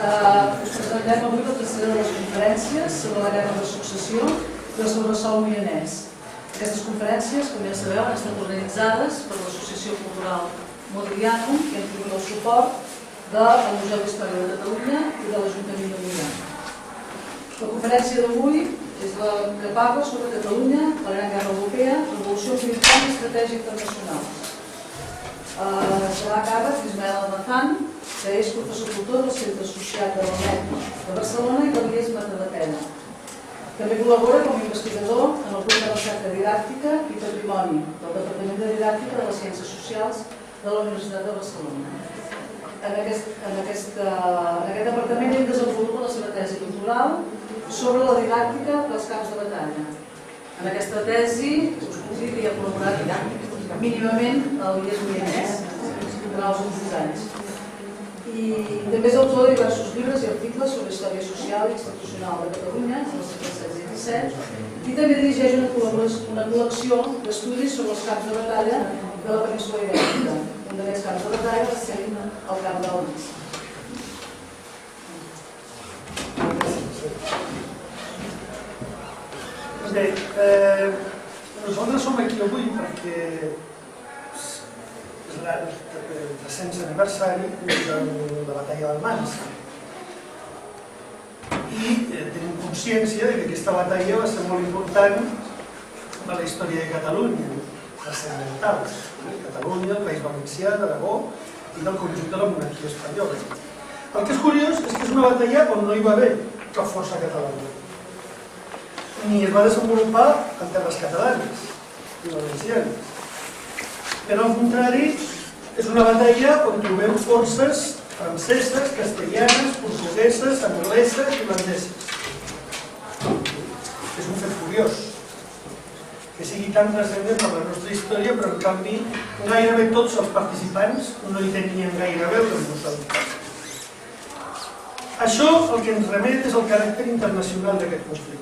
Us presentem avui la tercera de les conferències sobre la guerra de successió i sobre el sòl moianès. Aquestes conferències, com ja sabeu, han estat organitzades per l'Associació Cultural Modigliano i han tingut el suport del Museu d'Història de Catalunya i de l'Ajuntament de Moià. La conferència d'avui és la que parla sobre Catalunya, la Gran Guerra Europea, revolució militar i estratègia internacional. Serà a càrrec d'Ismael Almazán, que és professor tutor del Centre Associat de l'ONET de Barcelona i d'Elies Matadepera. També col·labora com a investigador en el grup de recerca didàctica i patrimoni del Departament de Didàctica de les Ciències Socials de la Universitat de Barcelona. En aquest departament ell desenvolupa la seva tesi doctoral sobre la didàctica dels camps de batalla. En aquesta tesi us puc dir que hi ha col·laborat mínimament el Elies Moianès durant els últims anys. I també és autor de diversos llibres i articles sobre història social i institucional de Catalunya en els segles XVI i XVII i també dirigeix una col·lecció d'estudis sobre els camps de batalla de la península Ibèrica. Un d'aquests camps de batalla va ser el camp d'Aulis. Bé, nosaltres som aquí avui perquè és el 300 aniversari de la batalla d'Almansa i tenim consciència que aquesta batalla va ser molt important a la història de Catalunya, transcendental. Catalunya, el País Valencià, d'Aragó i del conjunt de la monarquia espanyola. El que és curiós és que és una batalla on no hi va haver cap força catalana, ni es va desenvolupar en terres catalanes ni valencianes. Per al contrari, és una batalla on trobem forces franceses, castellanes, portugueses, angleses i holandeses. És un fet curiós que sigui tan present per la nostra història, però en canvi gairebé tots els participants no hi tenien gaire a veure amb nosaltres. Això el que ens remet és el caràcter internacional d'aquest conflicte.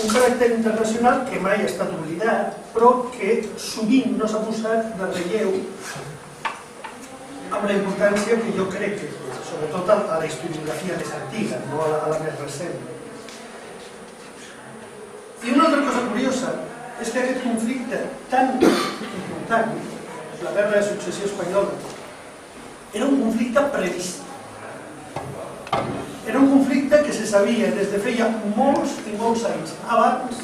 Un caràcter internacional que mai ha estat oblidat, però que sovint no s'ha posat de relleu amb la importància que jo crec que té, sobretot a la historiografia més antiga, no a la més recent. I una altra cosa curiosa és que aquest conflicte tan important, la guerra de successió espanyola, era un conflicte previst. Era un conflicte que se sabia des de feia molts i molts anys abans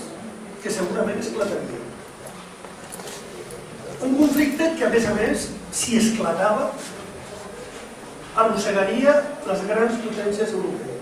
que segurament esclataria. Un conflicte que, a més, si esclatava, arrossegaria les grans potències europees.